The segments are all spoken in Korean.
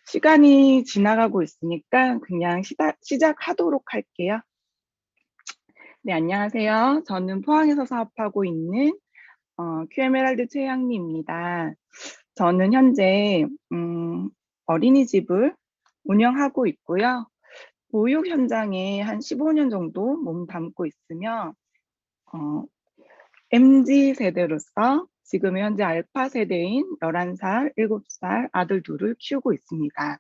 시간이 지나가고 있으니까 그냥 시작하도록 할게요. 네, 안녕하세요. 저는 포항에서 사업하고 있는 QM에랄드 최향미입니다. 저는 현재 어린이집을 운영하고 있고요. 보육 현장에 한 15년 정도 몸담고 있으며 MZ 세대로서 지금 현재 알파 세대인 11살, 7살 아들 둘을 키우고 있습니다.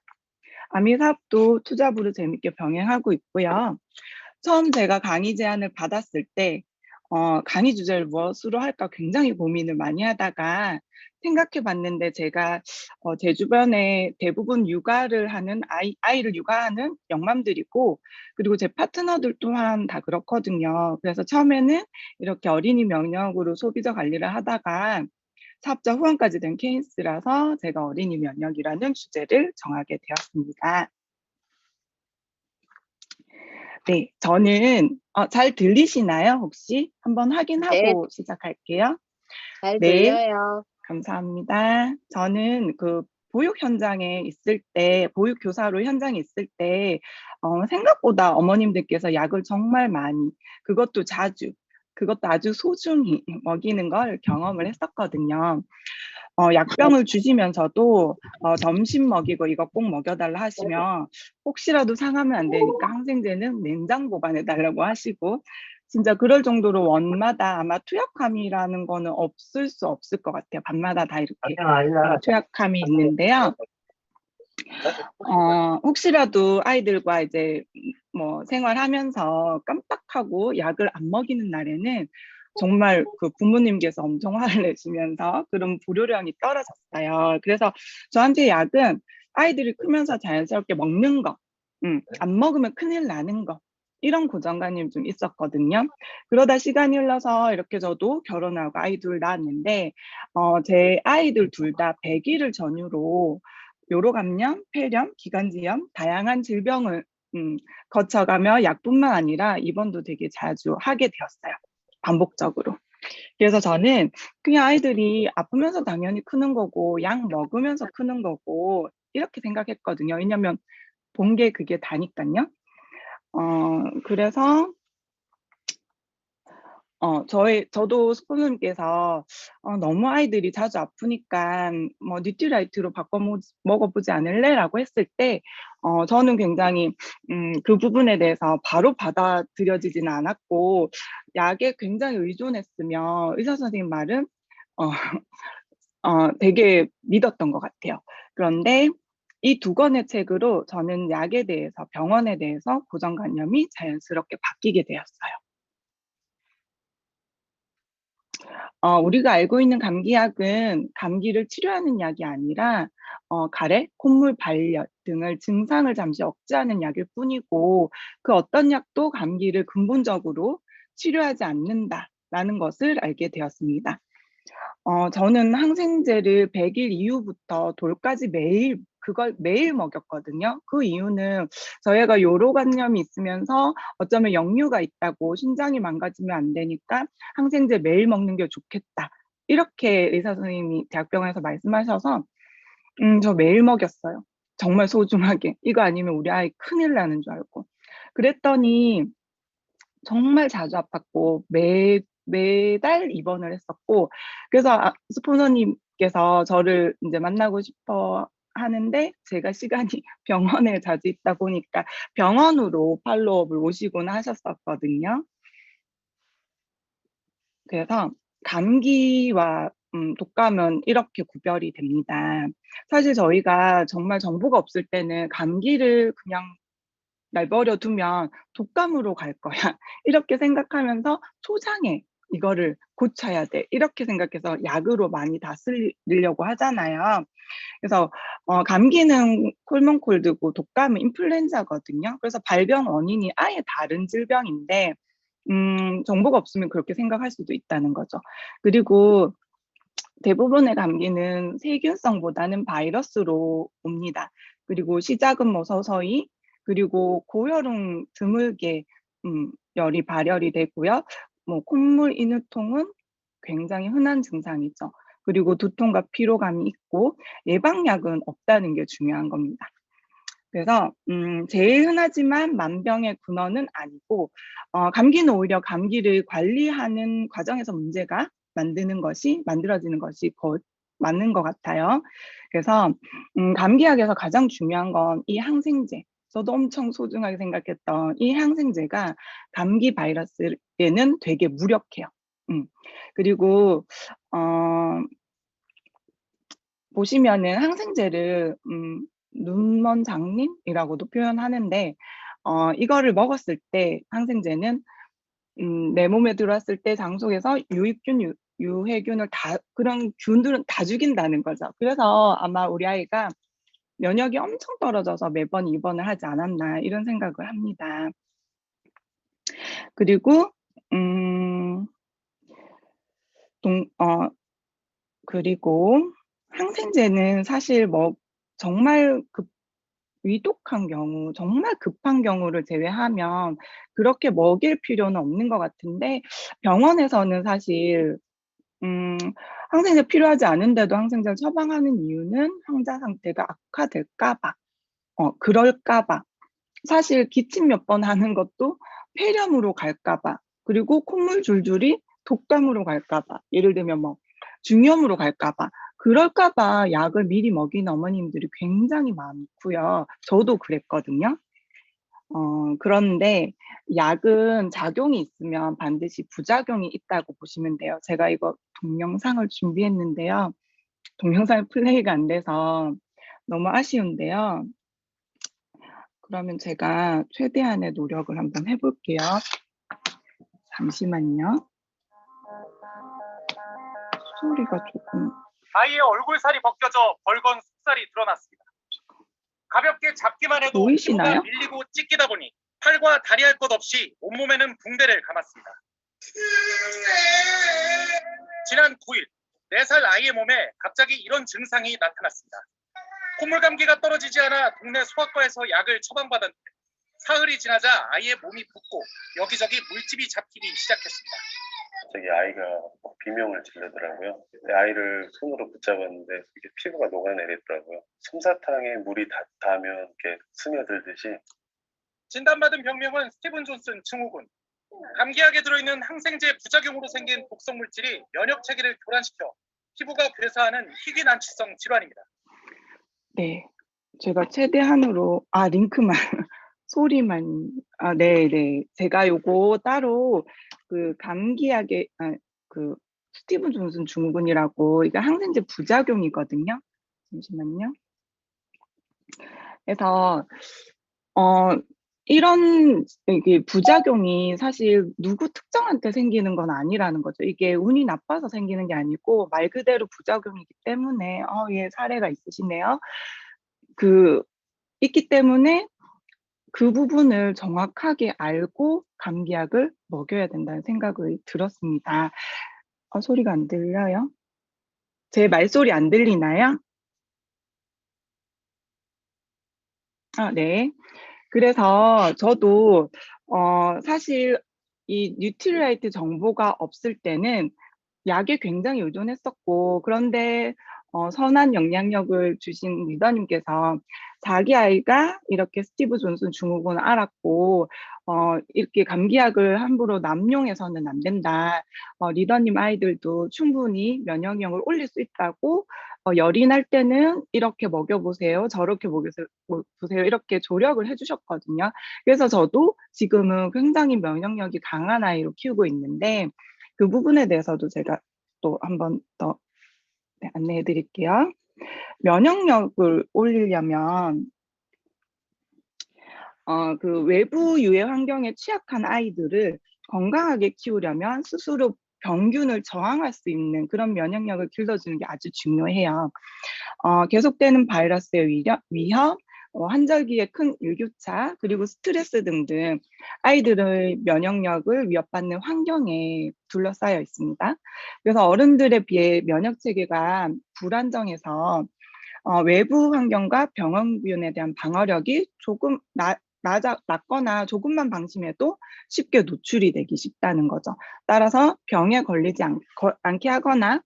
아미 사업도 투잡으로 재밌게 병행하고 있고요. 처음 제가 강의 제안을 받았을 때 강의 주제를 무엇으로 할까 굉장히 고민을 많이 하다가 생각해 봤는데 제가 제 주변에 대부분 육아를 하는 아이를 육아하는 영맘들이고 그리고 제 파트너들 또한 다 그렇거든요. 그래서 처음에는 이렇게 어린이 면역으로 소비자 관리를 하다가 사업자 후원까지 된 케이스라서 제가 어린이 면역이라는 주제를 정하게 되었습니다. 네, 저는 잘 들리시나요, 혹시? 한번 네, 확인하고 시작할게요. 잘 네, 들려요. 감사합니다. 저는 그 보육 현장에 있을 때, 보육 교사로 현장에 있을 때, 생각보다 어머님들께서 약을 정말 많이, 그것도 자주, 그것도 아주 소중히 먹이는 걸 경험을 했었거든요. 약병을 주시면서도 점심 먹이고 이거 꼭 먹여달라 하시면 혹시라도 상하면 안 되니까 항생제는 냉장 보관해 달라고 하시고 진짜 그럴 정도로 원마다 아마 투약함이라는 거는 없을 수 없을 것 같아요. 밤마다 다 이렇게 투약함이 있는데요. 혹시라도 아이들과 이제 뭐 생활하면서 깜빡하고 약을 안 먹이는 날에는 정말 그 부모님께서 엄청 화를 내시면서 그런 불효량이 떨어졌어요. 그래서 저한테 약은 아이들이 크면서 자연스럽게 먹는 거, 안 먹으면 큰일 나는 거, 이런 고정관념이 좀 있었거든요. 그러다 시간이 흘러서 이렇게 저도 결혼하고 아이 둘 낳았는데, 제 아이들 둘 다 100일을 전후로 요로감염, 폐렴, 기관지염, 다양한 질병을 거쳐가며 약뿐만 아니라 입원도 되게 자주 하게 되었어요. 반복적으로. 그래서 저는 그냥 아이들이 아프면서 당연히 크는 거고 약 먹으면서 크는 거고 이렇게 생각했거든요. 왜냐면 본 게 그게 다니까요. 그래서 저도 스포츠님께서 너무 아이들이 자주 아프니까 뭐 뉴트라이트로 먹어보지 않을래? 라고 했을 때, 저는 굉장히, 그 부분에 대해서 바로 받아들여지지는 않았고, 약에 굉장히 의존했으며, 의사 선생님 말은, 어, 되게 믿었던 것 같아요. 그런데 이 두 권의 책으로 저는 약에 대해서, 병원에 대해서 고정관념이 자연스럽게 바뀌게 되었어요. 우리가 알고 있는 감기약은 감기를 치료하는 약이 아니라 가래, 콧물 발열 등을 증상을 잠시 억제하는 약일 뿐이고 그 어떤 약도 감기를 근본적으로 치료하지 않는다라는 것을 알게 되었습니다. 저는 항생제를 100일 이후부터 돌까지 그걸 매일 먹였거든요. 그 이유는 저희가 요로관념이 있으면서 어쩌면 역류가 있다고 신장이 망가지면 안 되니까 항생제 매일 먹는 게 좋겠다. 이렇게 의사 선생님이 대학병원에서 말씀하셔서 저 매일 먹였어요. 정말 소중하게. 이거 아니면 우리 아이 큰일 나는 줄 알고. 그랬더니 정말 자주 아팠고 매달 입원을 했었고 그래서 스폰서님께서 저를 이제 만나고 싶어 하는데 제가 시간이 병원에 자주 있다 보니까 병원으로 팔로업을 오시곤 하셨었거든요. 그래서 감기와 독감은 이렇게 구별이 됩니다. 사실 저희가 정말 정보가 없을 때는 감기를 그냥 내버려 두면 독감으로 갈 거야. 이렇게 생각하면서 초장에 이거를 고쳐야 돼. 이렇게 생각해서 약으로 많이 다스리려고 하잖아요. 그래서 감기는 콜몬콜드고 독감은 인플루엔자거든요. 그래서 발병 원인이 아예 다른 질병인데 정보가 없으면 그렇게 생각할 수도 있다는 거죠. 그리고 대부분의 감기는 세균성보다는 바이러스로 옵니다. 그리고 시작은 뭐 서서히, 그리고 고열은 드물게 열이 발열이 되고요. 뭐 콧물, 인후통은 굉장히 흔한 증상이죠. 그리고 두통과 피로감이 있고 예방약은 없다는 게 중요한 겁니다. 그래서 제일 흔하지만 만병의 근원은 아니고 감기는 오히려 감기를 관리하는 과정에서 문제가 만들어지는 것이 더 맞는 것 같아요. 그래서 감기약에서 가장 중요한 건 이 항생제. 저도 엄청 소중하게 생각했던 이 항생제가 감기 바이러스에는 되게 무력해요. 그리고 보시면은 항생제를 눈먼 장님이라고도 표현하는데 이거를 먹었을 때 항생제는 내 몸에 들어왔을 때 장속에서 유익균, 유해균을 다 그런 균들은 다 죽인다는 거죠. 그래서 아마 우리 아이가 면역이 엄청 떨어져서 매번 입원을 하지 않았나 이런 생각을 합니다. 그리고 그리고 항생제는 사실 정말 위독한 경우, 정말 급한 경우를 제외하면 그렇게 먹일 필요는 없는 것 같은데 병원에서는 사실 항생제 필요하지 않은데도 항생제를 처방하는 이유는 환자 상태가 악화될까 봐, 그럴까 봐. 사실 기침 몇 번 하는 것도 폐렴으로 갈까 봐, 그리고 콧물 줄줄이 독감으로 갈까 봐, 예를 들면 중염으로 갈까 봐, 그럴까 봐 약을 미리 먹이는 어머님들이 굉장히 많고요. 저도 그랬거든요. 그런데 약은 작용이 있으면 반드시 부작용이 있다고 보시면 돼요. 제가 이거 동영상을 준비했는데요. 동영상이 플레이가 안 돼서 너무 아쉬운데요. 그러면 제가 최대한의 노력을 한번 해볼게요. 잠시만요. 소리가 조금. 아이의 얼굴살이 벗겨져 벌건 속살이 드러났습니다. 가볍게 잡기만 해도 보이시나요? 피부가 밀리고 찢기다 보니 팔과 다리 할 것 없이 온몸에는 붕대를 감았습니다. 지난 9일 4살 아이의 몸에 갑자기 이런 증상이 나타났습니다. 콧물 감기가 떨어지지 않아 동네 소아과에서 약을 처방받았는데 사흘이 지나자 아이의 몸이 붓고 여기저기 물집이 잡히기 시작했습니다. 갑자기 아이가 비명을 지르더라고요. 아이를 손으로 붙잡았는데 이게 피부가 녹아내리더라고요. 솜사탕에 물이 닿으면 이렇게 스며들듯이. 진단받은 병명은 스티븐 존슨 증후군. 감기약에 들어있는 항생제 부작용으로 생긴 독성 물질이 면역 체계를 교란시켜 피부가 괴사하는 희귀난치성 질환입니다. 네, 제가 최대한으로 링크만 소리만 네. 제가 요거 따로 그 감기약에 그 스티븐 존슨 증후군이라고 이게 항생제 부작용이거든요. 잠시만요. 그래서 이런 이게 부작용이 사실 누구 특정한테 생기는 건 아니라는 거죠. 이게 운이 나빠서 생기는 게 아니고 말 그대로 부작용이기 때문에 예, 사례가 있으시네요. 있기 때문에 그 부분을 정확하게 알고 감기약을 먹여야 된다는 생각이 들었습니다. 소리가 안 들려요? 제 말소리 안 들리나요? 네. 그래서 저도 사실 이 뉴트리라이트 정보가 없을 때는 약에 굉장히 의존했었고, 그런데 선한 영향력을 주신 리더님께서 자기 아이가 이렇게 스티브 존슨 증후군을 알았고 이렇게 감기약을 함부로 남용해서는 안 된다. 리더님 아이들도 충분히 면역력을 올릴 수 있다고 열이 날 때는 이렇게 먹여보세요. 저렇게 먹여보세요. 이렇게 조력을 해주셨거든요. 그래서 저도 지금은 굉장히 면역력이 강한 아이로 키우고 있는데 그 부분에 대해서도 제가 또 한 번 더 안내해 드릴게요. 면역력을 올리려면 그 외부 유해 환경에 취약한 아이들을 건강하게 키우려면 스스로 병균을 저항할 수 있는 그런 면역력을 길러주는 게 아주 중요해요. 계속되는 바이러스의 위험, 환절기의 큰 일교차, 그리고 스트레스 등등 아이들의 면역력을 위협받는 환경에 둘러싸여 있습니다. 그래서 어른들에 비해 면역 체계가 불안정해서 외부 환경과 병원균에 대한 방어력이 조금 낮거나 조금만 방심해도 쉽게 노출이 되기 쉽다는 거죠. 따라서 병에 걸리지 않게 하거나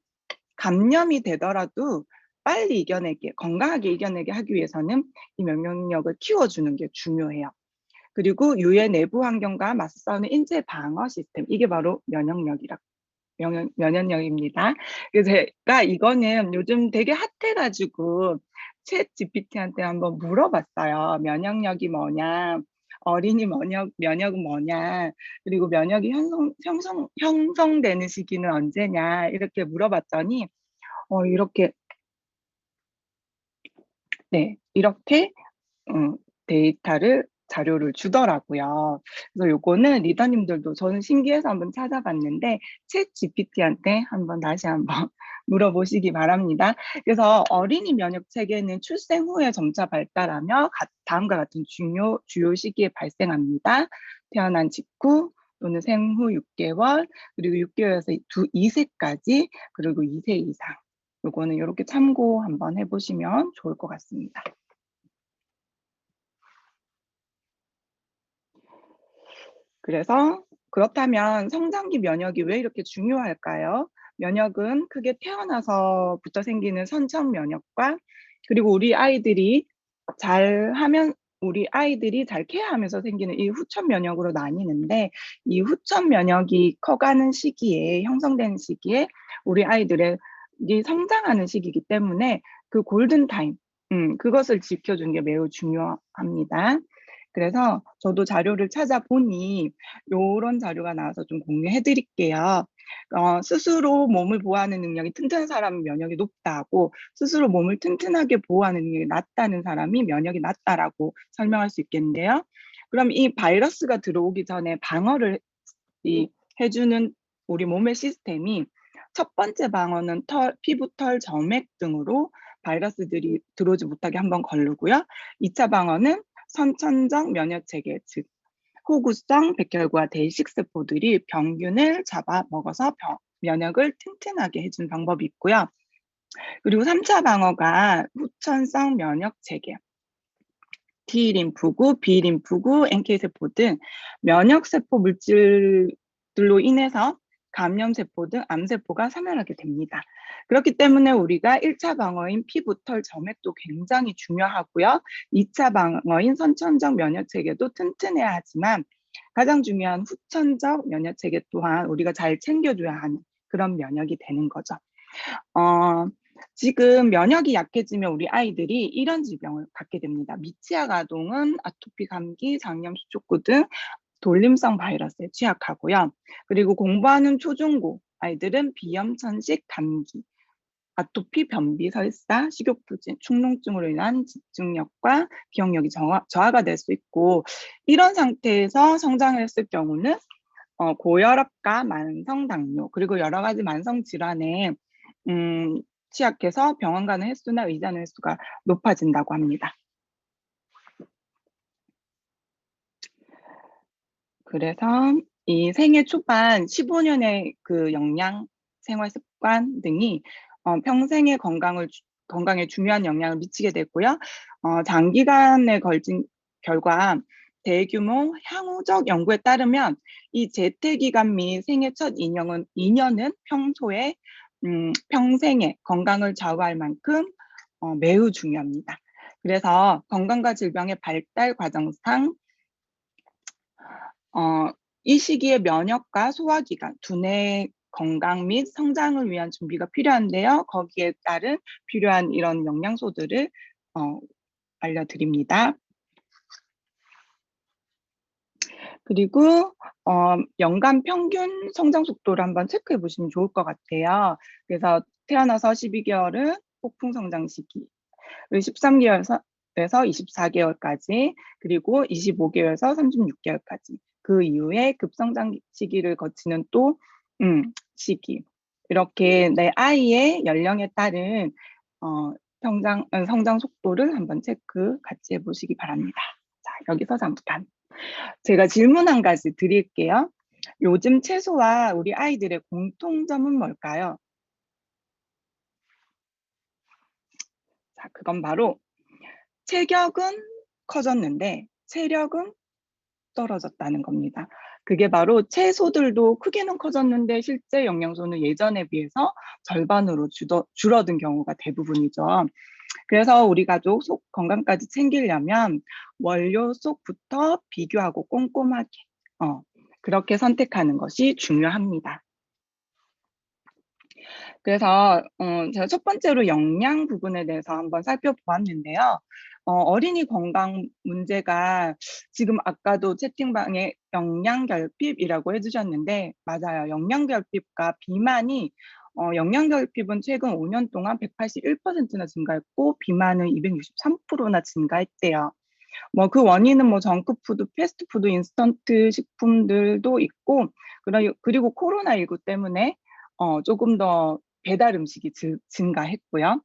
감염이 되더라도 빨리 이겨내게, 건강하게 이겨내게 하기 위해서는 이 면역력을 키워주는 게 중요해요. 그리고 유해 내부 환경과 맞서는 인체 방어 시스템, 이게 바로 면역력입니다. 그래서 제가 이거는 요즘 되게 핫해가지고 챗 GPT한테 한번 물어봤어요. 면역력이 뭐냐, 어린이 면역은 뭐냐, 그리고 면역이 형성되는 시기는 언제냐, 이렇게 물어봤더니, 이렇게, 네, 이렇게, 데이터를, 자료를 주더라고요. 그래서 요거는 리더님들도 저는 신기해서 한번 찾아봤는데, 챗 GPT한테 한번 다시 한번 물어보시기 바랍니다. 그래서 어린이 면역 체계는 출생 후에 점차 발달하며 다음과 같은 주요 시기에 발생합니다. 태어난 직후 또는 생후 6개월, 그리고 6개월에서 2세까지, 그리고 2세 이상. 요거는 이렇게 참고 한번 해보시면 좋을 것 같습니다. 그래서 그렇다면 성장기 면역이 왜 이렇게 중요할까요? 면역은 크게 태어나서부터 생기는 선천 면역과 그리고 우리 아이들이 잘 케어하면서 생기는 이 후천 면역으로 나뉘는데, 이 후천 면역이 커가는 시기에, 형성되는 시기에 우리 아이들의 성장하는 시기이기 때문에 그 골든타임, 그것을 지켜주는 게 매우 중요합니다. 그래서 저도 자료를 찾아보니 요런 자료가 나와서 좀 공유해 드릴게요. 스스로 몸을 보호하는 능력이 튼튼한 사람은 면역이 높다고, 스스로 몸을 튼튼하게 보호하는 능력이 낮다는 사람이 면역이 낮다라고 설명할 수 있겠는데요. 그럼 이 바이러스가 들어오기 전에 방어를 해주는 우리 몸의 시스템이, 첫 번째 방어는 피부, 털, 점액 등으로 바이러스들이 들어오지 못하게 한번 걸르고요. 2차 방어는 선천적 면역체계, 즉 호구성 백혈구와 대식세포들이 병균을 잡아먹어서 면역을 튼튼하게 해주는 방법이 있고요. 그리고 3차 방어가 후천성 면역체계, T림프구, B림프구, NK세포 등 면역세포 물질들로 인해서 감염세포 등 암세포가 사멸하게 됩니다. 그렇기 때문에 우리가 1차 방어인 피부, 털, 점액도 굉장히 중요하고요. 2차 방어인 선천적 면역체계도 튼튼해야 하지만 가장 중요한 후천적 면역체계 또한 우리가 잘 챙겨줘야 하는 그런 면역이 되는 거죠. 지금 면역이 약해지면 우리 아이들이 이런 질병을 갖게 됩니다. 미치학 아동은 아토피 감기, 장염, 수족구 등 돌림성 바이러스에 취약하고요. 그리고 공부하는 초중고 아이들은 비염, 천식, 감기, 아토피, 변비, 설사, 식욕부진, 축농증으로 인한 집중력과 기억력이 저하가 될 수 있고, 이런 상태에서 성장을 했을 경우는 고혈압과 만성 당뇨, 그리고 여러 가지 만성 질환에 취약해서 병원 가는 횟수나 의자는 횟수가 높아진다고 합니다. 그래서 이 생애 초반 15년의 그 영양, 생활 습관 등이 평생의 건강에 중요한 영향을 미치게 되고요. 장기간에 걸친 결과 대규모 향후적 연구에 따르면 이 재퇴 기간 및 생애 첫 2년은 평소에 평생의 건강을 좌우할 만큼 매우 중요합니다. 그래서 건강과 질병의 발달 과정상 이 시기에 면역과 소화기관, 두뇌 건강 및 성장을 위한 준비가 필요한데요. 거기에 따른 필요한 이런 영양소들을 알려드립니다. 그리고 연간 평균 성장 속도를 한번 체크해 보시면 좋을 것 같아요. 그래서 태어나서 12개월은 폭풍 성장 시기, 13개월에서 24개월까지, 그리고 25개월에서 36개월까지, 그 이후에 급성장 시기를 거치는 또 시기, 이렇게 내 아이의 연령에 따른 성장 속도를 한번 체크 같이 해보시기 바랍니다. 자, 여기서 잠깐 제가 질문 한 가지 드릴게요. 요즘 채소와 우리 아이들의 공통점은 뭘까요? 자, 그건 바로 체격은 커졌는데 체력은 떨어졌다는 겁니다. 그게 바로 채소들도 크기는 커졌는데 실제 영양소는 예전에 비해서 절반으로 줄어든 경우가 대부분이죠. 그래서 우리 가족 속 건강까지 챙기려면 원료 속부터 비교하고 꼼꼼하게 그렇게 선택하는 것이 중요합니다. 그래서 제가 첫 번째로 영양 부분에 대해서 한번 살펴보았는데요. 어린이 건강 문제가 지금 아까도 채팅방에 영양결핍이라고 해주셨는데 맞아요. 영양결핍과 비만이 영양결핍은 최근 5년 동안 181%나 증가했고 비만은 263%나 증가했대요. 뭐 그 원인은 뭐 정크푸드, 패스트푸드, 인스턴트 식품들도 있고 그리고 코로나19 때문에 조금 더 배달 음식이 증가했고요.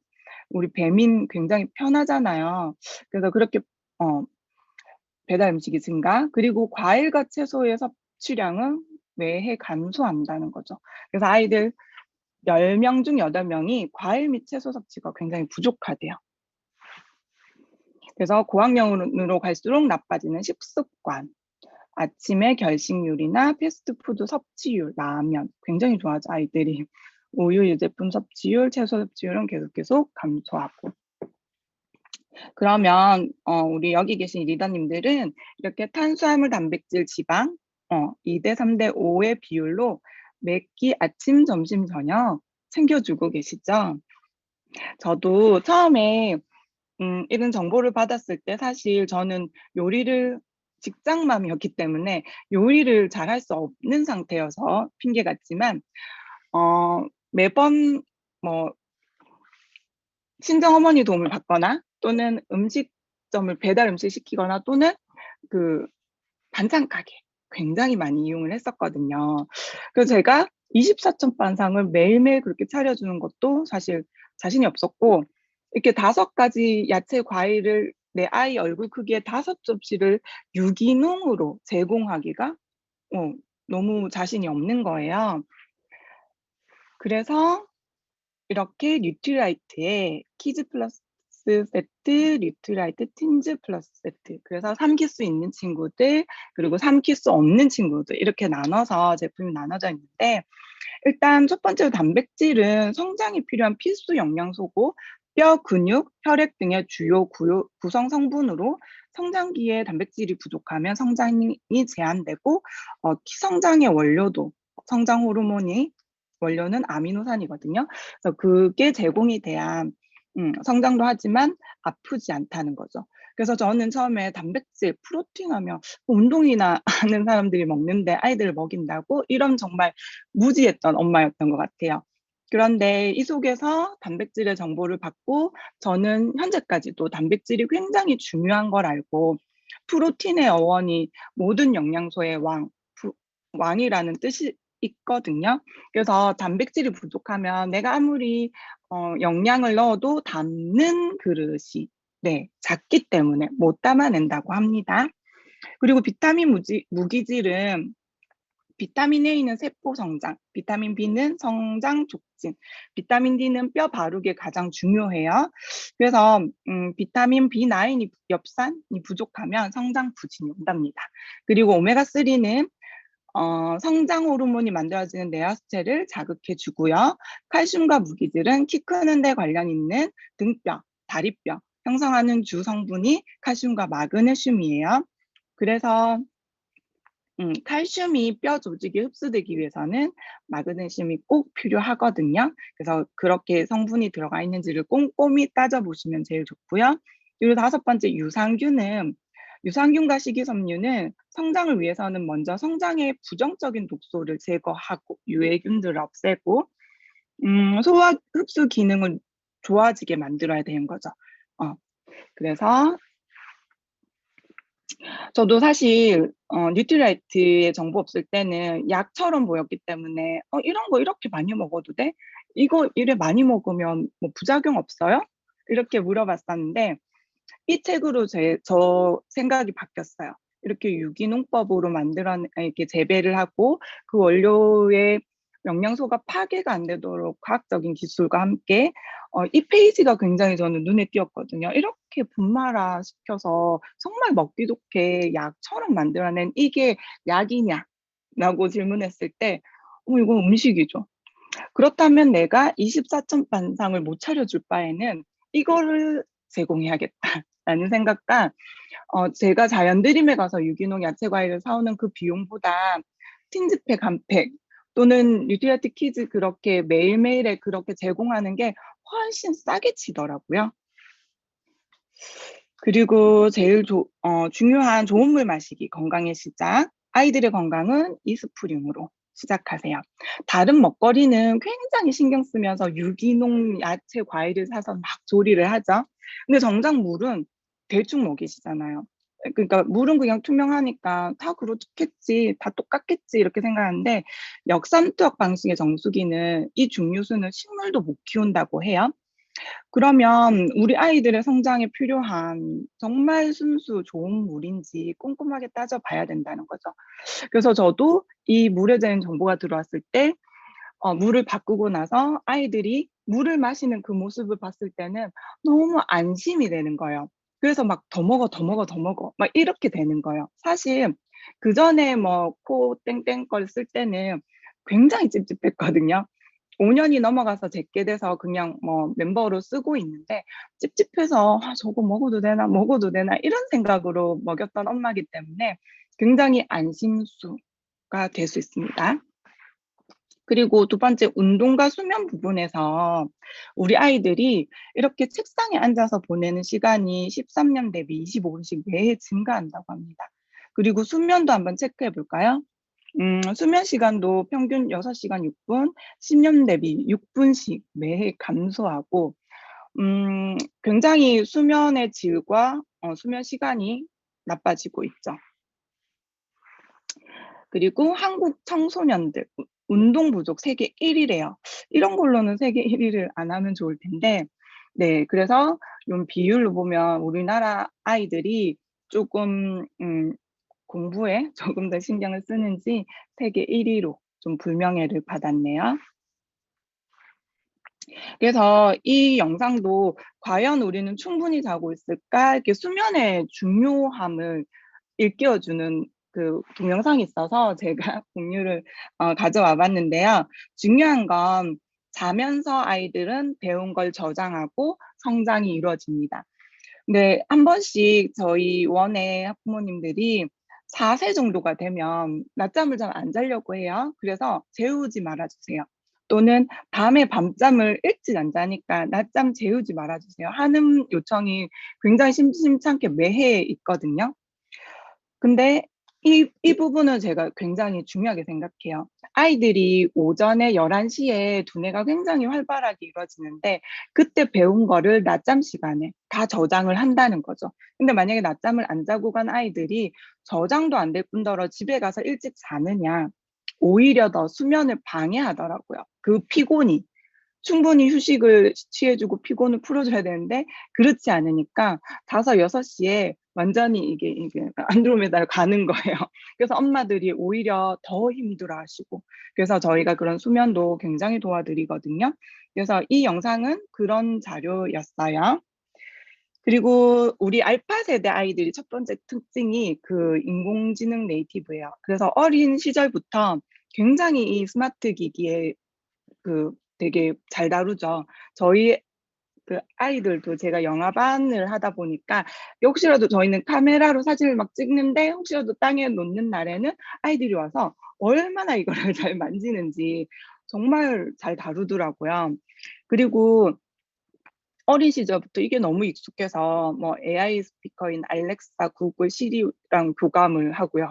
우리 배민 굉장히 편하잖아요. 그래서 그렇게 배달 음식이 증가, 그리고 과일과 채소의 섭취량은 매해 감소한다는 거죠. 그래서 아이들 10명 중 8명이 과일 및 채소 섭취가 굉장히 부족하대요. 그래서 고학년으로 갈수록 나빠지는 식습관, 아침에 결식률이나 패스트푸드 섭취율, 라면 굉장히 좋아하죠, 아이들이. 우유, 유제품 섭취율, 채소 섭취율은 계속 감소하고. 그러면 우리 여기 계신 리더님들은 이렇게 탄수화물, 단백질, 지방 2대 3대 5의 비율로 매끼 아침, 점심, 저녁 챙겨주고 계시죠? 저도 처음에 이런 정보를 받았을 때 사실 저는 요리를 직장맘이었기 때문에 요리를 잘 할 수 없는 상태여서 핑계 같지만 매번 뭐 친정어머니 도움을 받거나 또는 음식점을 배달 음식 시키거나 또는 그 반찬 가게 굉장히 많이 이용을 했었거든요. 그래서 제가 24점 반상을 매일매일 그렇게 차려주는 것도 사실 자신이 없었고 이렇게 5가지 야채 과일을 내 아이 얼굴 크기의 5접시를 유기농으로 제공하기가 너무 자신이 없는 거예요. 그래서 이렇게 뉴트라이트에 키즈 플러스 세트, 뉴트라이트 틴즈 플러스 세트. 그래서 삼킬 수 있는 친구들, 그리고 삼킬 수 없는 친구들 이렇게 나눠서 제품이 나눠져 있는데 일단 첫 번째로 단백질은 성장이 필요한 필수 영양소고 뼈, 근육, 혈액 등의 주요 구성 성분으로 성장기에 단백질이 부족하면 성장이 제한되고 성장의 원료도 성장 호르몬이 원료는 아미노산이거든요. 그래서 그게 제공이 돼야 성장도 하지만 아프지 않다는 거죠. 그래서 저는 처음에 단백질, 프로틴 하면 운동이나 하는 사람들이 먹는데 아이들을 먹인다고 이런 정말 무지했던 엄마였던 것 같아요. 그런데 이 속에서 단백질의 정보를 받고 저는 현재까지도 단백질이 굉장히 중요한 걸 알고 프로틴의 어원이 모든 영양소의 왕이라는 뜻이 있거든요. 그래서 단백질이 부족하면 내가 아무리 영양을 넣어도 담는 그릇이 작기 때문에 못 담아낸다고 합니다. 그리고 비타민 무기질은 비타민 A는 세포 성장, 비타민 B는 성장 촉진, 비타민 D는 뼈 바르기에 가장 중요해요. 그래서 비타민 B9이 엽산이 부족하면 성장 부진이 온답니다. 그리고 오메가3는 성장 호르몬이 만들어지는 내하수체를 자극해 주고요. 칼슘과 무기질은 키 크는 데 관련 있는 등뼈, 다리뼈 형성하는 주 성분이 칼슘과 마그네슘이에요. 그래서 칼슘이 뼈 조직에 흡수되기 위해서는 마그네슘이 꼭 필요하거든요. 그래서 그렇게 성분이 들어가 있는지를 꼼꼼히 따져보시면 제일 좋고요. 그리고 5번째 유산균과 식이섬유는 성장을 위해서는 먼저 성장의 부정적인 독소를 제거하고 유해균들을 없애고 소화 흡수 기능을 좋아지게 만들어야 되는 거죠. 그래서 저도 사실 뉴트라이트의 정보 없을 때는 약처럼 보였기 때문에 이런 거 이렇게 많이 먹어도 돼? 이거 이래 많이 먹으면 뭐 부작용 없어요? 이렇게 물어봤었는데 이 책으로 저 생각이 바뀌었어요. 이렇게 유기농법으로 이렇게 재배를 하고 그 원료의 영양소가 파괴가 안 되도록 과학적인 기술과 함께 이 페이지가 굉장히 저는 눈에 띄었거든요. 이렇게 분말화 시켜서 정말 먹기 좋게 약처럼 만들어낸 이게 약이냐? 라고 질문했을 때, 이건 음식이죠. 그렇다면 내가 24천 반상을 못 차려줄 바에는 이거를 제공해야겠다라는 생각과 제가 자연드림에 가서 유기농 야채 과일을 사오는 그 비용보다 틴즈팩 한 팩 또는 뉴트리아트 키즈 그렇게 매일매일에 그렇게 제공하는 게 훨씬 싸게 치더라고요. 그리고 제일 중요한 좋은 물 마시기, 건강의 시작. 아이들의 건강은 이스프링으로 시작하세요. 다른 먹거리는 굉장히 신경 쓰면서 유기농 야채 과일을 사서 막 조리를 하죠. 근데 정작 물은 대충 먹이시잖아요. 그러니까 물은 그냥 투명하니까 다 그렇겠지, 다 똑같겠지 이렇게 생각하는데 역삼투압 방식의 정수기는 이 중류수는 식물도 못 키운다고 해요. 그러면 우리 아이들의 성장에 필요한 정말 순수 좋은 물인지 꼼꼼하게 따져봐야 된다는 거죠. 그래서 저도 이 물에 대한 정보가 들어왔을 때 물을 바꾸고 나서 아이들이 물을 마시는 그 모습을 봤을 때는 너무 안심이 되는 거예요. 그래서 막 "더 먹어, 더 먹어, 더 먹어." 막 이렇게 되는 거예요. 사실 그전에 뭐 코 땡땡 걸 쓸 때는 굉장히 찝찝했거든요. 5 년이 넘어가서 제게 돼서 그냥 뭐 멤버로 쓰고 있는데 찝찝해서 '아 저거 먹어도 되나, 먹어도 되나.' 이런 생각으로 먹였던 엄마기 때문에 굉장히 안심수가 될 수 있습니다. 그리고 두 번째 운동과 수면 부분에서 우리 아이들이 이렇게 책상에 앉아서 보내는 시간이 13년 대비 25분씩 매해 증가한다고 합니다. 그리고 수면도 한번 체크해 볼까요? 수면 시간도 평균 6시간 6분, 10년 대비 6분씩 매해 감소하고 굉장히 수면의 질과 수면 시간이 나빠지고 있죠. 그리고 한국 청소년들 운동 부족 세계 1 위래요. 이런 걸로는 세계 1 위를 안 하면 좋을 텐데 네 그래서 좀 비율로 보면 우리나라 아이들이 쪼끔 공부에 조금 더 신경을 쓰는지 세계 1 위로 좀 불명예를 받았네요. 그래서 이 영상도 '과연 우리는 충분히 자고 있을까?' 이렇게 수면의 중요함을 일깨워 주는 그 동영상이 있어서 제가 공유를 가져와 봤는데요. 중요한 건 자면서 아이들은 배운 걸 저장하고 성장이 이루어집니다. 네. 한 번씩 저희 원의 학부모님들이 4세 정도가 되면 낮잠을 잘 안 자려고 해요. 그래서 재우지 말아 주세요. 또는 밤에 밤잠을 일찍 안 자니까 "낮잠 재우지 말아 주세요." 하는 요청이 굉장히 심심찮게 매해 있거든요. 근데 이 부분은 제가 굉장히 중요하게 생각해요. 아이들이 오전에 11 시에 두뇌가 굉장히 활발하게 이루어지는데 그때 배운 거를 낮잠 시간에 다 저장을 한다는 거죠. 근데 만약에 낮잠을 안 자고 간 아이들이 저장도 안 될 뿐더러 집에 가서 일찍 자느냐 오히려 더 수면을 방해하더라고요. 그 피곤이. 충분히 휴식을 취해 주고 피곤을 풀어 줘야 되는데 그렇지 않으니까 5-6 시에 완전히 이게 약간 안드로메다로 가는 거예요. 그래서 엄마들이 오히려 더 힘들어하시고 그래서 저희가 그런 수면도 굉장히 도와드리거든요. 그래서 이 영상은 그런 자료였어요. 그리고 우리 알파 세대 아이들이 첫 번째 특징이 그 인공지능 네이티브예요. 그래서 어린 시절부터 굉장히 이 스마트 기기에 그 되게 잘 다루죠. 저희 그 아이들도 제가 영화반을 하다 보니까 혹시라도 저희는 카메라로 사진을 막 찍는데 혹시라도 땅에 놓는 날에는 아이들이 와서 얼마나 이거를 잘 만지는지 정말 잘 다루더라고요. 그리고 어린 시절부터 이게 너무 익숙해서 뭐 AI 스피커인 알렉사, 구글, 시리랑 교감을 하고요.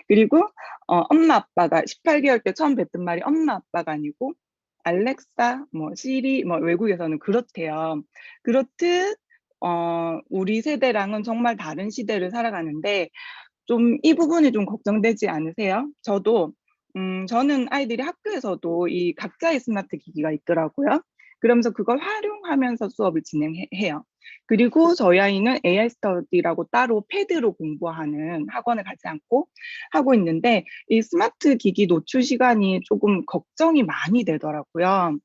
그리고 엄마 아빠가 18 개월 때 처음 뱉은 말이 엄마 아빠가 아니고 알렉사 뭐 시리 뭐 외국에서는 그렇대요. 그렇듯 우리 세대랑은 정말 다른 시대를 살아가는데 좀 이 부분이 좀 걱정되지 않으세요? 저는 아이들이 학교에서도 이 각자의 스마트 기기가 있더라고요. 그러면서 그걸 활용하면서 수업을 해요. 그리고 저희 아이는 AI 스터디라고 따로 패드로 공부하는 학원을 가지 않고 하고 있는데 이 스마트 기기 노출 시간이 조금 걱정이 많이 되더라고요.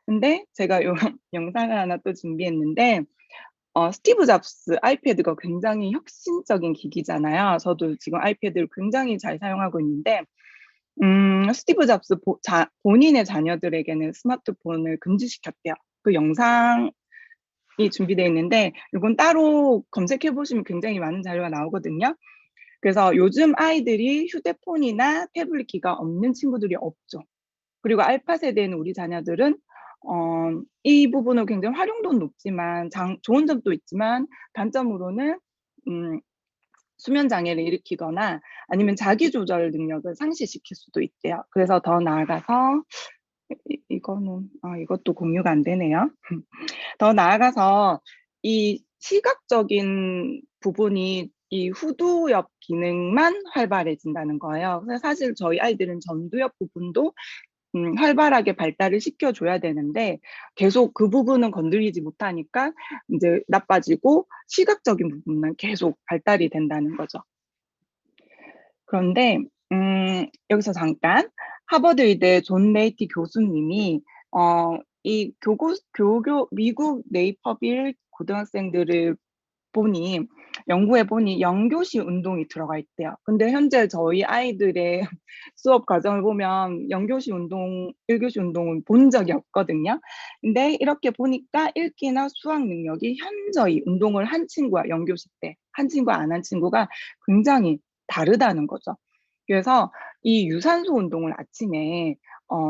근데 제가 요 영상을 하나 또 준비했는데 스티브 잡스 아이패드가 굉장히 혁신적인 기기잖아요. 저도 지금 아이패드를 굉장히 잘 사용하고 있는데, 스티브 잡스 본인의 자녀들에게는 스마트폰을 금지시켰대요. 그 영상이 준비되어 있는데, 이건 따로 검색해 보시면 굉장히 많은 자료가 나오거든요. 그래서 요즘 아이들이 휴대폰이나 태블릿 기가 없는 친구들이 없죠. 그리고 알파 세대는 우리 자녀들은 이 부분은 굉장히 활용도는 높지만 좋은 점도 있지만 단점으로는 음, 수면 장애를 일으키거나 아니면 자기 조절 능력을 상실시킬 수도 있대요. 그래서 더 나아가서 이것도 공유가 안 되네요. 더 나아가서 이 시각적인 부분이 이 후두엽 기능만 활발해진다는 거예요. 그래서 사실 저희 아이들은 전두엽 부분도 활발하게 발달을 시켜줘야 되는데 계속 그 부분은 건드리지 못하니까 이제 나빠지고 시각적인 부분만 계속 발달이 된다는 거죠. 그런데 여기서 잠깐 하버드 의대 존 레이티 교수님이 이 미국 네이퍼빌 고등학생들을 연구해 보니 영교시 운동이 들어가 있대요. 근데 현재 저희 아이들의 수업 과정을 보면 영교시 운동, 1교시 운동은 본 적이 없거든요. 근데 이렇게 보니까 읽기나 수학 능력이 현저히 운동을 한 친구와 영교시 때 한 친구와 안 한 친구가 굉장히 다르다는 거죠. 그래서 이 유산소 운동을 아침에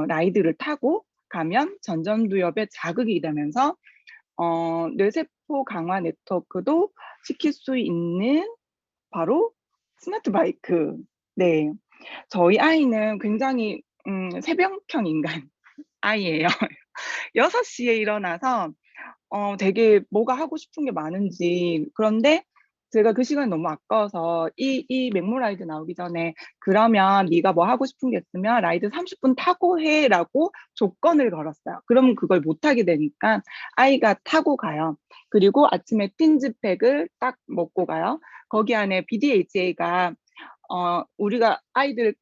라이드를 타고 가면 전전두엽에 자극이 되면서 뇌세포 강화 네트워크도 시킬 수 있는 바로 스마트 바이크. 네. 저희 아이는 굉장히 새벽형 인간 아이예요. 6시에 일어나서 되게 뭐가 하고 싶은 게 많은지. 그런데 제가 그 시간이 너무 아까워서 이 맥모 라이드 나오기 전에 그러면 네가 뭐 하고 싶은 게 있으면 라이드 30분 타고 해라고 조건을 걸었어요. 그러면 그걸 못 하게 되니까 아이가 타고 가요. 그리고 아침에 틴즈팩을 딱 먹고 가요. 거기 안에 BDHA가 우리가 아이들을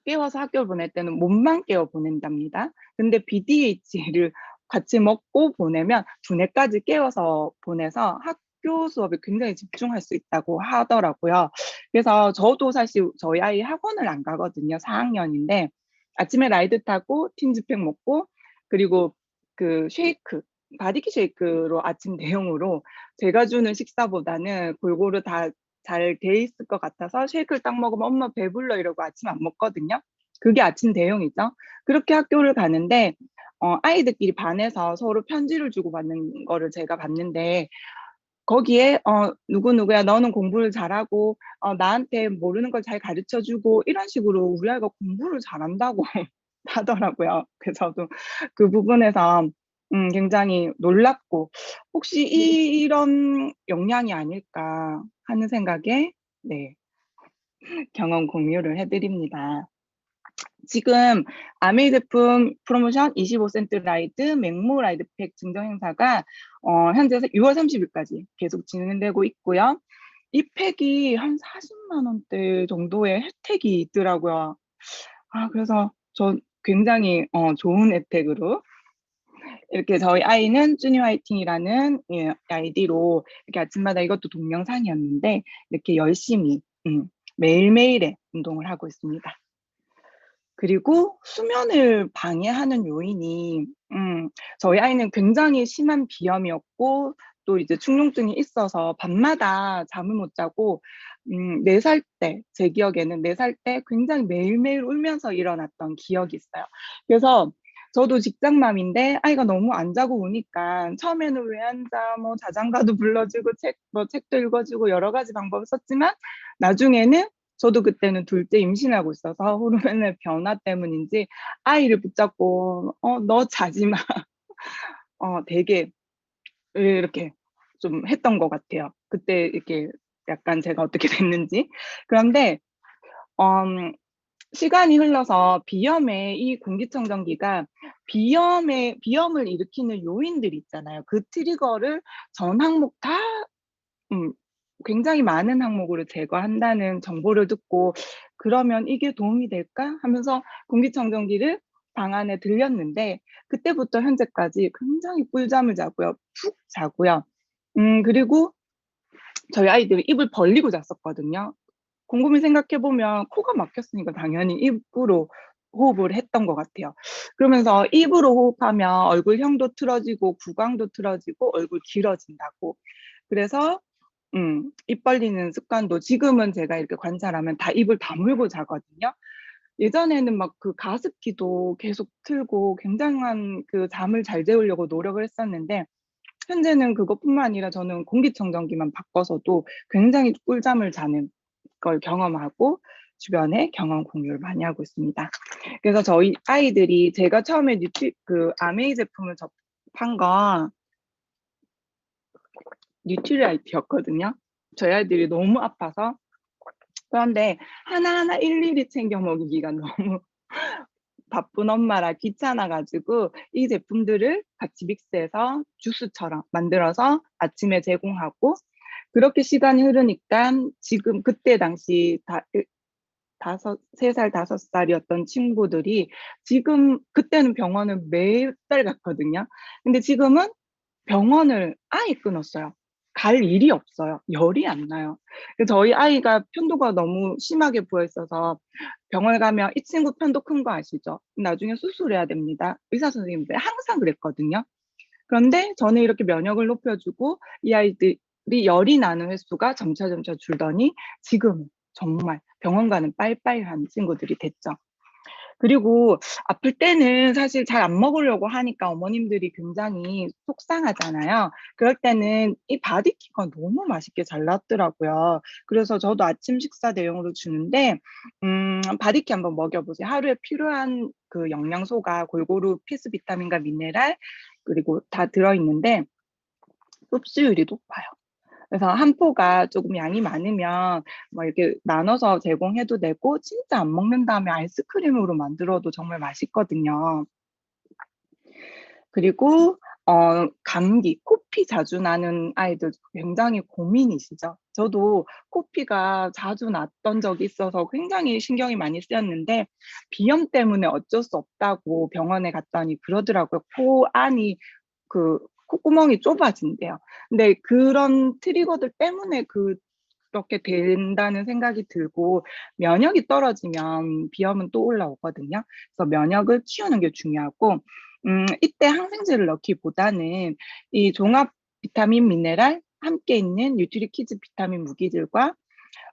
깨워서 학교를 보낼 때는 몸만 깨워 보낸답니다. 근데 BDH를 같이 먹고 보내면 두뇌까지 깨워서 보내서 학교 수업에 굉장히 집중할 수 있다고 하더라고요. 그래서 저도 사실 저희 아이 학원을 안 가거든요. 4학년인데 아침에 라이드 타고 틴즈팩 먹고 그리고 그 바디키 쉐이크로 아침 대용으로 제가 주는 식사보다는 골고루 다 잘 돼 있을 것 같아서 쉐이크를 딱 먹으면 엄마 배불러 이러고 아침 안 먹거든요. 그게 아침 대용이죠. 그렇게 학교를 가는데 아이들끼리 반에서 서로 편지를 주고받는 거를 제가 봤는데 거기에 누구누구야 너는 공부를 잘하고 나한테 모르는 걸 잘 가르쳐 주고 이런 식으로 우리 아이가 공부를 잘한다고 하더라고요. 그래서 저도 그 부분에서 굉장히 놀랐고 혹시 이런 영향이 아닐까 하는 생각에 네, 경험 공유를 해드립니다. 지금 아메이 제품 프로모션 25센트 라이드, 맥모 라이드 팩 증정 행사가 현재 6월 30일까지 계속 진행되고 있고요. 이 팩이 한 40만 원대 정도의 혜택이 있더라고요. 그래서 저 굉장히 좋은 혜택으로 이렇게 저희 아이는 쭈니 화이팅이라는 아이디로 이렇게 아침마다 이것도 동영상이었는데 이렇게 열심히 매일매일의 운동을 하고 있습니다. 그리고 수면을 방해하는 요인이 저희 아이는 굉장히 심한 비염이었고 또 이제 충농증이 있어서 밤마다 잠을 못 자고 4살 때, 제 기억에는 4살 때 굉장히 매일매일 울면서 일어났던 기억이 있어요. 그래서 저도 직장맘인데 아이가 너무 안 자고 우니까 처음에는 왜 안 자, 뭐 자장가도 불러주고 책도 읽어주고 여러 가지 방법을 썼지만 나중에는 저도 그때는 둘째 임신하고 있어서 호르몬의 변화 때문인지 아이를 붙잡고 너 자지 마. 되게 이렇게 좀 했던 것 같아요. 그때 이렇게 약간 제가 어떻게 됐는지. 그런데 시간이 흘러서 비염의 이 공기청정기가 비염을 일으키는 요인들이 있잖아요. 그 트리거를 전 항목 다 굉장히 많은 항목으로 제거한다는 정보를 듣고 그러면 이게 도움이 될까 하면서 공기청정기를 방안에 들렸는데 그때부터 현재까지 굉장히 꿀잠을 자고요. 푹 자고요. 그리고 저희 아이들이 입을 벌리고 잤었거든요. 곰곰이 생각해 보면 코가 막혔으니까 당연히 입으로 호흡을 했던 것 같아요. 그러면서 입으로 호흡하면 얼굴형도 틀어지고 구강도 틀어지고 얼굴 길어진다고. 그래서 입 벌리는 습관도 지금은 제가 이렇게 관찰하면 다 입을 다물고 자거든요. 예전에는 막 그 가습기도 계속 틀고 굉장한 그 잠을 잘 재우려고 노력을 했었는데 현재는 그것뿐만 아니라 저는 공기청정기만 바꿔서도 굉장히 꿀잠을 자는 걸 경험하고 주변에 경험 공유를 많이 하고 있습니다. 그래서 저희 아이들이 제가 처음에 아메이 제품을 접한 건 뉴트리라이트였거든요. 저희 아이들이 너무 아파서. 그런데 하나하나 일일이 챙겨 먹이기가 너무 바쁜 엄마라 귀찮아가지고 이 제품들을 같이 믹스해서 주스처럼 만들어서 아침에 제공하고 그렇게 시간이 흐르니까 지금 그때 당시 3살, 5살이었던 친구들이 지금 그때는 병원을 매달 갔거든요. 근데 지금은 병원을 아예 끊었어요. 갈 일이 없어요. 열이 안 나요. 저희 아이가 편도가 너무 심하게 부어 있어서 병원에 가면 이 친구 편도 큰 거 아시죠? 나중에 수술해야 됩니다. 의사 선생님들 항상 그랬거든요. 그런데 저는 이렇게 면역을 높여주고 이 아이들이 열이 나는 횟수가 점차 줄더니 지금은 정말 병원 가는 빠이빠이한 친구들이 됐죠. 그리고 아플 때는 사실 잘 안 먹으려고 하니까 어머님들이 굉장히 속상하잖아요. 그럴 때는 이 바디키가 너무 맛있게 잘 나왔더라고요. 그래서 저도 아침 식사 대용으로 주는데 바디키 한번 먹여보세요. 하루에 필요한 그 영양소가 골고루 필수 비타민과 미네랄 그리고 다 들어있는데 흡수율이 높아요. 그래서 한 포가 조금 양이 많으면 뭐 이렇게 나눠서 제공해도 되고 진짜 안 먹는다면 아이스크림으로 만들어도 정말 맛있거든요. 그리고 감기, 코피 자주 나는 아이들 굉장히 고민이시죠. 저도 코피가 자주 났던 적이 있어서 굉장히 신경이 많이 쓰였는데 비염 때문에 어쩔 수 없다고 병원에 갔더니 그러더라고요. 코 안이 그 콧구멍이 좁아진대요. 근데 그런 트리거들 때문에 그렇게 된다는 생각이 들고 면역이 떨어지면 비염은 또 올라오거든요. 그래서 면역을 키우는 게 중요하고 이때 항생제를 넣기보다는 이 종합 비타민 미네랄 함께 있는 뉴트리키즈 비타민 무기질과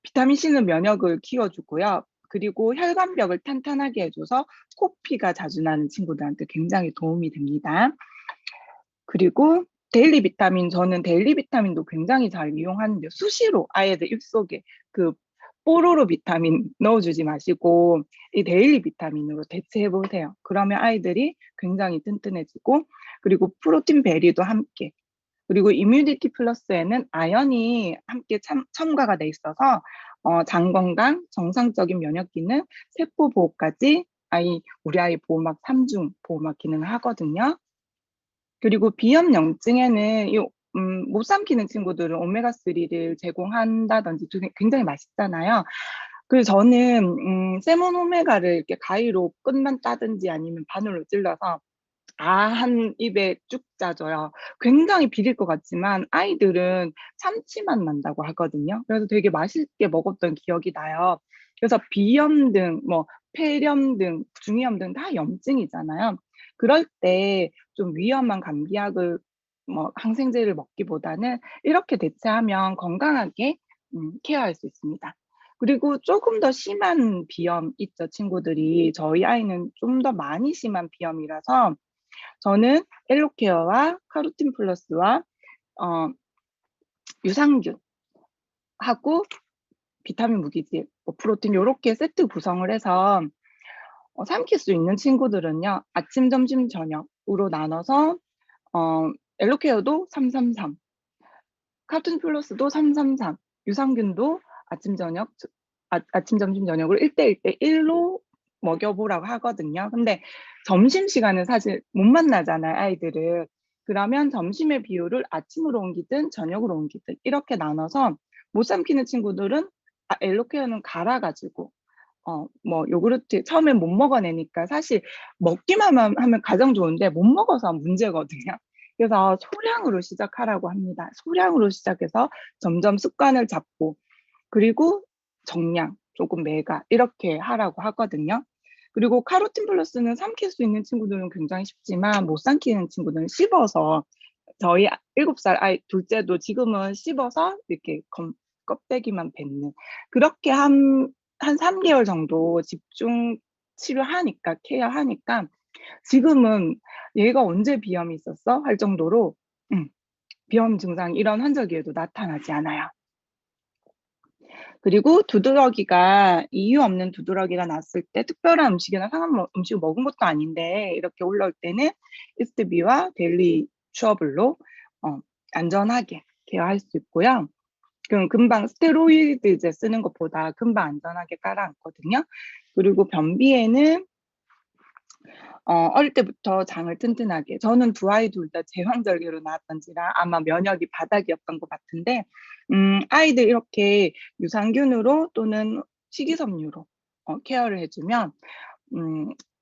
비타민 C는 면역을 키워주고요. 그리고 혈관벽을 탄탄하게 해줘서 코피가 자주 나는 친구들한테 굉장히 도움이 됩니다. 그리고 데일리 비타민, 저는 데일리 비타민도 굉장히 잘 이용하는데 수시로 아이들 입속에 그 뽀로로 비타민 넣어주지 마시고 이 데일리 비타민으로 대체해 보세요. 그러면 아이들이 굉장히 튼튼해지고 그리고 프로틴 베리도 함께 그리고 이뮤니티 플러스에는 아연이 함께 첨가가 돼 있어서 장 건강, 정상적인 면역 기능, 세포 보호까지 우리 아이 보호막 3중 보호막 기능을 하거든요. 그리고 비염령증에는 못 삼키는 친구들은 오메가3를 제공한다든지 굉장히 맛있잖아요. 그래서 저는 세몬 오메가를 이렇게 가위로 끝만 따든지 아니면 바늘로 찔러서 한 입에 쭉 짜줘요. 굉장히 비릴 것 같지만 아이들은 참치맛 난다고 하거든요. 그래서 되게 맛있게 먹었던 기억이 나요. 그래서 비염 등, 뭐 폐렴 등, 중이염 등 다 염증이잖아요. 그럴 때 좀 위험한 감기약을 뭐 항생제를 먹기보다는 이렇게 대체하면 건강하게 케어할 수 있습니다. 그리고 조금 더 심한 비염 있죠, 친구들이. 저희 아이는 좀 더 많이 심한 비염이라서 저는 엘로케어와 카로틴 플러스와 유산균하고 비타민 무기질, 프로틴 요렇게 세트 구성을 해서 삼킬 수 있는 친구들은요. 아침, 점심, 저녁으로 나눠서 엘로케어도 333, 카로틴 플러스도 333, 유산균도 아침, 점심, 저녁을 1대1대1로 먹여보라고 하거든요. 근데 점심시간은 사실 못 만나잖아요, 아이들을. 그러면 점심의 비율을 아침으로 옮기든 저녁으로 옮기든 이렇게 나눠서 못 삼키는 친구들은 엘로케어는 갈아가지고 뭐 요구르트 처음엔 못 먹어내니까 사실 먹기만 하면 가장 좋은데 못 먹어서 문제거든요. 그래서 소량으로 시작하라고 합니다. 소량으로 시작해서 점점 습관을 잡고 그리고 정량, 조금 메가 이렇게 하라고 하거든요. 그리고 카로틴 플러스는 삼킬 수 있는 친구들은 굉장히 쉽지만 못 삼키는 친구들은 씹어서 저희 7살 아이 둘째도 지금은 씹어서 이렇게 껍데기만 뱉는 그렇게 한 3개월 정도 집중 치료하니까 케어하니까 지금은 얘가 언제 비염이 있었어? 할 정도로 비염 증상이 이런 환절기에도 나타나지 않아요. 그리고 두드러기가 이유 없는 두드러기가 났을 때 특별한 음식이나 상한 음식을 먹은 것도 아닌데 이렇게 올라올 때는 이스트비와 데일리 츄어블로 안전하게 케어할 수 있고요. 그럼 금방 스테로이드 이제 쓰는 것보다 금방 안전하게 깔아앉거든요. 그리고 변비에는 어릴 때부터 장을 튼튼하게 저는 두 아이 둘 다 제왕절개로 낳았던지라 아마 면역이 바닥이었던 것 같은데 아이들 이렇게 유산균으로 또는 식이섬유로 케어를 해주면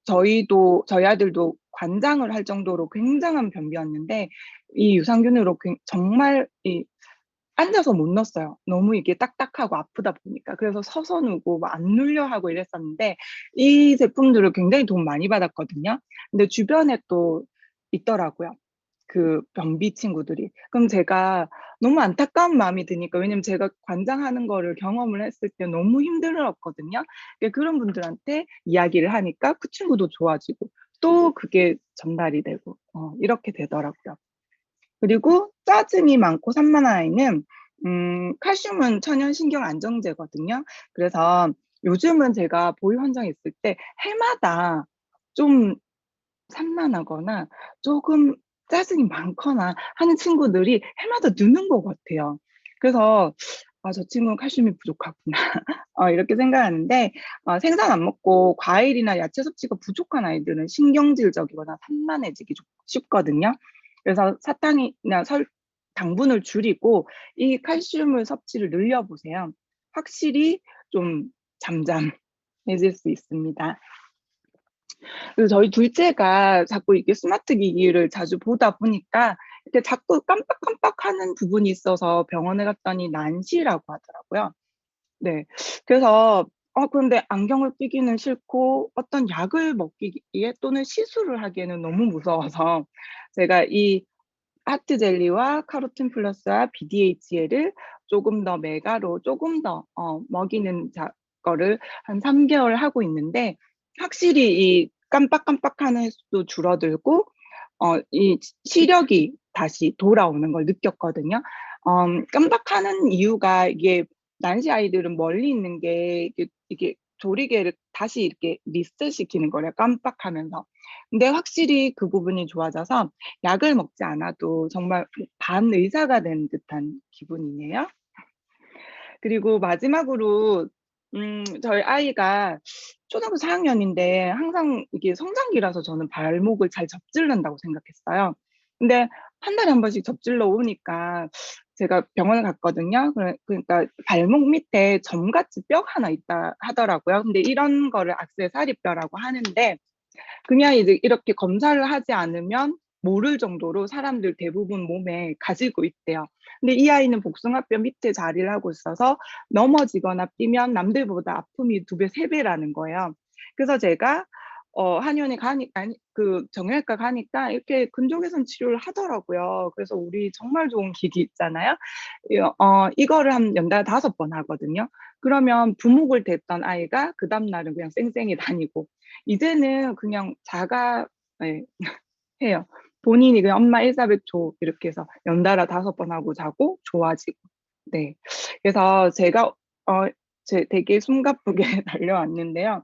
저희 아들도 관장을 할 정도로 굉장한 변비였는데 이 유산균으로 정말 앉아서 못 넣었어요. 너무 이게 딱딱하고 아프다 보니까. 그래서 서서 누고 막 안 눌려 하고 이랬었는데 이 제품들을 굉장히 도움 많이 받았거든요. 근데 주변에 또 있더라고요. 그 변비 친구들이. 그럼 제가 너무 안타까운 마음이 드니까 왜냐면 제가 관장하는 거를 경험을 했을 때 너무 힘들었거든요. 그런 분들한테 이야기를 하니까 그 친구도 좋아지고 또 그게 전달이 되고 이렇게 되더라고요. 그리고 짜증이 많고 산만한 아이는 칼슘은 천연 신경 안정제거든요. 그래서 요즘은 제가 보육 환경에 있을 때 해마다 좀 산만하거나 조금 짜증이 많거나 하는 친구들이 해마다 느는 것 같아요. 그래서 '아 저 친구는 칼슘이 부족하구나.' 이렇게 생각하는데 생선 안 먹고 과일이나 야채 섭취가 부족한 아이들은 신경질적이거나 산만해지기 쉽거든요. 그래서 사탕이나 당분을 줄이고 이 칼슘을 섭취를 늘려 보세요. 확실히 좀 잠잠해질 수 있습니다. 그리고 저희 둘째가 자꾸 이게 스마트 기기를 자주 보다 보니까 이렇게 자꾸 깜빡깜빡하는 부분이 있어서 병원에 갔더니 난시라고 하더라고요. 네. 그래서 그런데 안경을 끼기는 싫고 어떤 약을 먹기에 또는 시술을 하기에는 너무 무서워서 제가 이 하트 젤리와 카로틴 플러스와 BDHA를 조금 더 메가로 조금 더 먹이는 거를 한 3개월 하고 있는데 확실히 이 깜빡깜빡하는 횟수도 줄어들고 이 시력이 다시 돌아오는 걸 느꼈거든요. 깜빡하는 이유가 이게 난시 아이들은 멀리 있는 게 이게 조리개를 다시 이렇게 리셋시키는 거래요, 깜빡하면서. 근데 확실히 그 부분이 좋아져서 약을 먹지 않아도 정말 반 의사가 된 듯한 기분이네요. 그리고 마지막으로 저희 아이가 초등학교 4학년인데 항상 이게 성장기라서 저는 발목을 잘 접질른다고 생각했어요. 근데 한 달에 한 번씩 접질러 오니까 제가 병원을 갔거든요. 그러니까 발목 밑에 점같이 뼈가 하나 있다 하더라고요. 근데 이런 거를 악세사리뼈라고 하는데 그냥 이제 이렇게 검사를 하지 않으면 모를 정도로 사람들 대부분 몸에 가지고 있대요. 근데 이 아이는 복숭아뼈 밑에 자리를 하고 있어서 넘어지거나 뛰면 남들보다 아픔이 2배, 3배라는 거예요. 그래서 제가 한의원에 그 정형외과 가니까 이렇게 근종개선 치료를 하더라고요. 그래서 우리 정말 좋은 기기 있잖아요. 이거를 한 연달아 5번 하거든요. 그러면 부목을 댔던 아이가 그다음 날은 그냥 쌩쌩이 다니고 이제는 그냥 네, 해요. 본인이 그냥 "엄마 엘사벳 줘." 이렇게 해서 연달아 5번 하고 자고 좋아지고. 네. 그래서 제가 되게 숨가쁘게 달려왔는데요.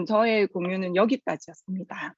저의 공유는 여기까지였습니다.